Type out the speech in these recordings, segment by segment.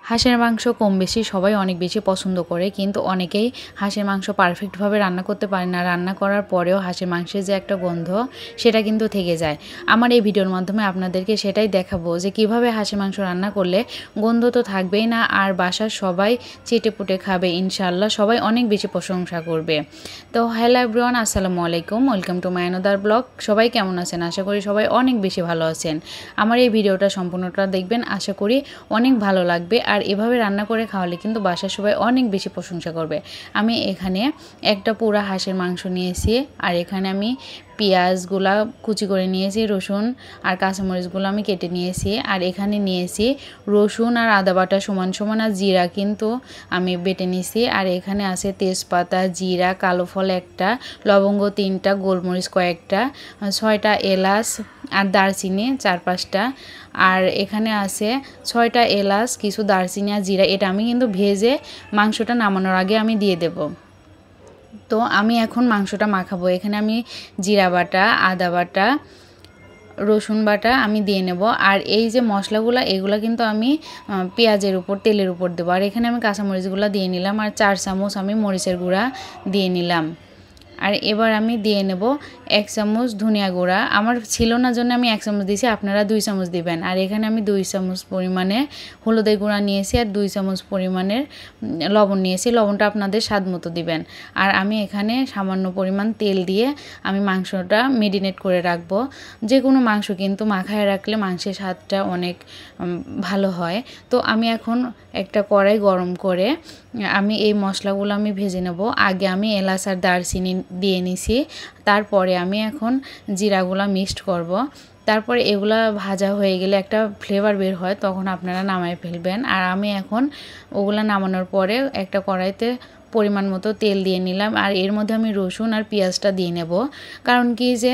হাঁসের মাংস কম বেশি সবাই অনেক বেশি পছন্দ করে, কিন্তু অনেকেই হাঁসের মাংস পারফেক্টভাবে রান্না করতে পারে না। রান্না করার পরেও হাঁসের মাংসের যে একটা গন্ধ সেটা কিন্তু থেকে যায়। আমার এই ভিডিওর মাধ্যমে আপনাদেরকে সেটাই দেখাবো যে কিভাবে হাঁসের মাংস রান্না করলে গন্ধ তো থাকবেই না, আর বাসার সবাই চেটেপুটে খাবে, ইনশাআল্লাহ সবাই অনেক বেশি প্রশংসা করবে। তো হ্যালো এভরিওয়ান, আসসালামু আলাইকুম, welcome to my another blog. সবাই কেমন আছেন? আশা করি সবাই অনেক বেশি ভালো আছেন। আমার এই ভিডিওটা সম্পূর্ণটা দেখবেন, আশা করি অনেক ভালো লাগবে। আর এভাবে রান্না করে খাওয়ালে কিন্তু বাসার সবাই অনেক বেশি প্রশংসা করবে। আমি এখানে একটা পুরা হাঁসের মাংস নিয়েছি, আর এখানে আমি পেঁয়াজগুলা কুচি করে নিয়েছি, রসুন আর কাঁচামরিচগুলো আমি কেটে নিয়েছি, আর এখানে নিয়েছি রসুন আর আদা বাটা সমান সমান, আর জিরা কিন্তু আমি বেটে নিয়েছি, আর এখানে আছে তেজপাতা, জিরা, কালো ফল একটা, লবঙ্গ 3টা, গোলমরিচ কয়েকটা, 6টা এলাচ আর দারচিনি 4-5টা, আর এখানে আছে 6টা এলাচ, কিছু দারচিনি আর জিরা। এটা আমি কিন্তু ভেজে মাংসটা নামানোর আগে আমি দিয়ে দেব। তো আমি এখন মাংসটা মাখাবো। এখানে আমি জিরা বাটা, আদা বাটা, রসুন বাটা আমি দিয়ে নেব। আর এই যে মশলাগুলো, এগুলো কিন্তু আমি পেঁয়াজের উপর, তেলের উপর দেবো। আর এখানে আমি কাঁচামরিচগুলো দিয়ে নিলাম, আর 4 চামচ আমি মরিচের গুঁড়া দিয়ে নিলাম। আর এবার আমি দিয়ে নেব 1 চামচ ধনিয়া গুঁড়া। আমার ছিল না জন্য আমি 1 চামচ দিয়েছি, আপনারা 2 চামচ দিবেন। আর এখানে আমি 2 চামচ পরিমাণে হলুদের গুঁড়া নিয়েছি, আর 2 চামচ পরিমাণের লবণ নিয়েছি। লবণটা আপনাদের স্বাদ মতো দিবেন। আর আমি এখানে সামান্য পরিমাণ তেল দিয়ে আমি মাংসটা মেরিনেট করে রাখবো। যে কোনো মাংস কিন্তু মাখায় রাখলে মাংসের স্বাদটা অনেক ভালো হয়। তো আমি এখন একটা কড়াই গরম করে আমি এই মশলাগুলো আমি ভেজে নেব। আগে আমি এলাচ আর দারচিনি দিয়ে নিছি, তারপরে আমি এখন জিরাগুলো মিক্সড করব। তারপরে এগুলা ভাজা হয়ে গেলে একটা ফ্লেভার বের হয়, তখন আপনারা নামায় ফেলবেন। আর আমি এখন ওগুলা নামানোর পরে একটা কড়াইতে পরিমাণ মতো তেল দিয়ে নিলাম, আর এর মধ্যে আমি রসুন আর পেঁয়াজটা দিয়ে নেব। কারণ কি যে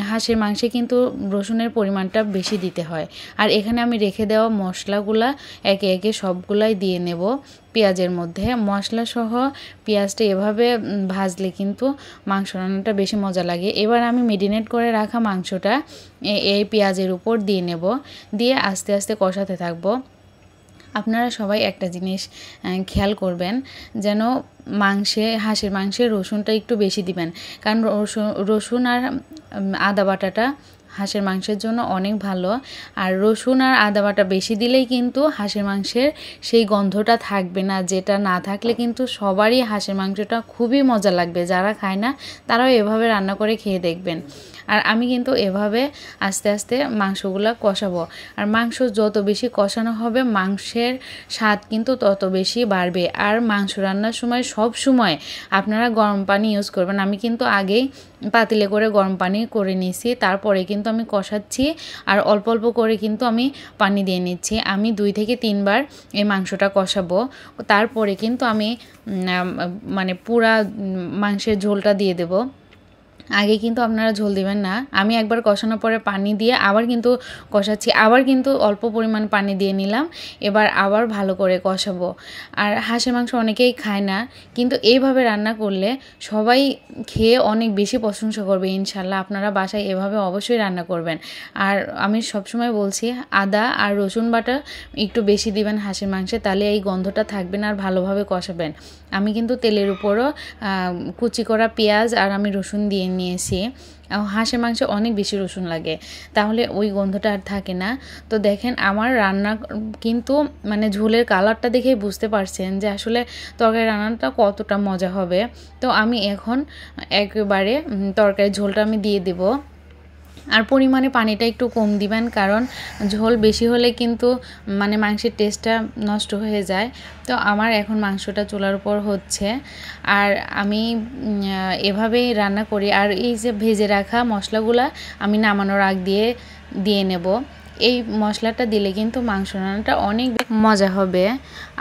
হাঁসের মাংসে কিন্তু রসুনের পরিমাণটা বেশি দিতে হয়। আর এখানে আমি রেখে দেওয়া মশলাগুলা একে একে সবগুলাই দিয়ে নেব পেঁয়াজের মধ্যে। মশলা সহ পেঁয়াজটা এভাবে ভাজলে কিন্তু মাংস রান্নাটা বেশি মজা লাগে। এবার আমি মেরিনেট করে রাখা মাংসটা এই পেঁয়াজের উপর দিয়ে নেব, দিয়ে আস্তে আস্তে কষাতে থাকবো। আপনারা সবাই একটা জিনিস খেয়াল করবেন, যেন হাঁসের মাংসে রসুনটা একটু বেশি দিবেন, কারণ রসুন আর আদা বাটাটা হাঁসের মাংসের জন্য অনেক ভালো। আর রসুন আর আদা বাটা বেশি দিলেই কিন্তু হাঁসের মাংসের সেই গন্ধটা থাকবে না, যেটা না থাকলে কিন্তু সবারই হাঁসের মাংসটা খুবই মজা লাগবে। যারা খায় না তারাও এভাবে রান্না করে খেয়ে দেখবেন। আর আমি কিন্তু এভাবে আস্তে আস্তে মাংসগুলো কষাবো। আর মাংস যত বেশি কষানো হবে মাংসের স্বাদ কিন্তু তত বেশি বাড়বে। আর মাংস রান্নার সময় সব সময় আপনারা গরম পানি ইউজ করবেন। আমি কিন্তু আগেই পাতিলে করে গরম পানি করে নিয়েছি, তারপরে কিন্তু আমি কষাচ্ছি, আর অল্প অল্প করে কিন্তু আমি পানি দিয়ে নিচ্ছি। আমি 2 থেকে 3 বার এই মাংসটা কষাবো, তারপরে কিন্তু আমি মানে পুরা মাংসের ঝোলটা দিয়ে দেবো। আগে কিন্তু আপনারা ঝোল দিবেন না। আমি একবার কষানোর পরে পানি দিয়ে আবার কিন্তু কষাচ্ছি, আবার কিন্তু অল্প পরিমাণ পানি দিয়ে নিলাম। এবার আবার ভালো করে কষাবো। আর হাঁসের মাংস অনেকেই খায় না, কিন্তু এইভাবে রান্না করলে সবাই খেয়ে অনেক বেশি প্রশংসা করবে ইনশাল্লাহ। আপনারা বাসায় এভাবে অবশ্যই রান্না করবেন। আর আমি সবসময় বলছি, আদা আর রসুন বাটা একটু বেশি দিবেন হাঁসের মাংসে, তাহলে এই গন্ধটা থাকবে না, আর ভালোভাবে কষাবেন। আমি কিন্তু তেলের উপরও কুচি করা পেঁয়াজ আর আমি রসুন দিয়ে নিয়েছি। হাঁসের মাংসে অনেক বেশি রসুন লাগে, তাহলে ওই গন্ধটা আর থাকে না। তো দেখেন আমার রান্না কিন্তু মানে ঝোলের কালারটা দেখেই বুঝতে পারছেন যে আসলে তরকারি রান্নাটা কতটা মজা হবে। তো আমি এখন একেবারে তরকারির ঝোলটা আমি দিয়ে দেবো। আর পরিমাণে পানিটা একটু কম দিবেন, কারণ ঝোল বেশি হলে কিন্তু মানে মাংসের টেস্টটা নষ্ট হয়ে যায়। তো আমার এখন মাংসটা চুলার উপর হচ্ছে, আর আমি এভাবেই রান্না করি। আর এই যে ভেজে রাখা মশলাগুলা আমি নামানোর আগ দিয়ে নেব। এই মশলাটা দিলে কিন্তু মাংস রান্নাটা অনেক মজা হবে।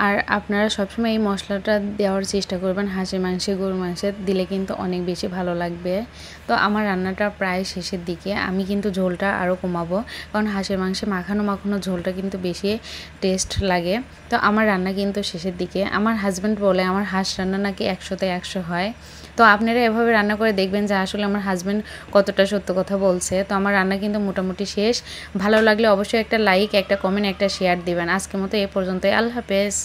আর আপনারা সবসময় এই মশলাটা দেওয়ার চেষ্টা করবেন হাঁসের মাংসে, গরুর মাংসে দিলে কিন্তু অনেক বেশি ভালো লাগবে। তো আমার রান্নাটা প্রায় শেষের দিকে, আমি কিন্তু ঝোলটা আরও কমাবো, কারণ হাঁসের মাংসে মাখানো ঝোলটা কিন্তু বেশি টেস্ট লাগে। তো আমার রান্না কিন্তু শেষের দিকে। আমার হাজব্যান্ড বলে আমার হাঁস রান্না নাকি 100-তে 100 হয়। তো আপনারা এভাবে রান্না করে দেখবেন যে আসলে আমার হাজব্যান্ড কতটা সত্য কথা বলছে। তো আমার রান্না কিন্তু মোটামুটি শেষ। ভালো লাগলে লাগলে অবশ্যই একটা লাইক, একটা কমেন্ট, একটা শেয়ার দিবেন। আজকের মতো এ পর্যন্তই। আল্লাহ হাফেজ।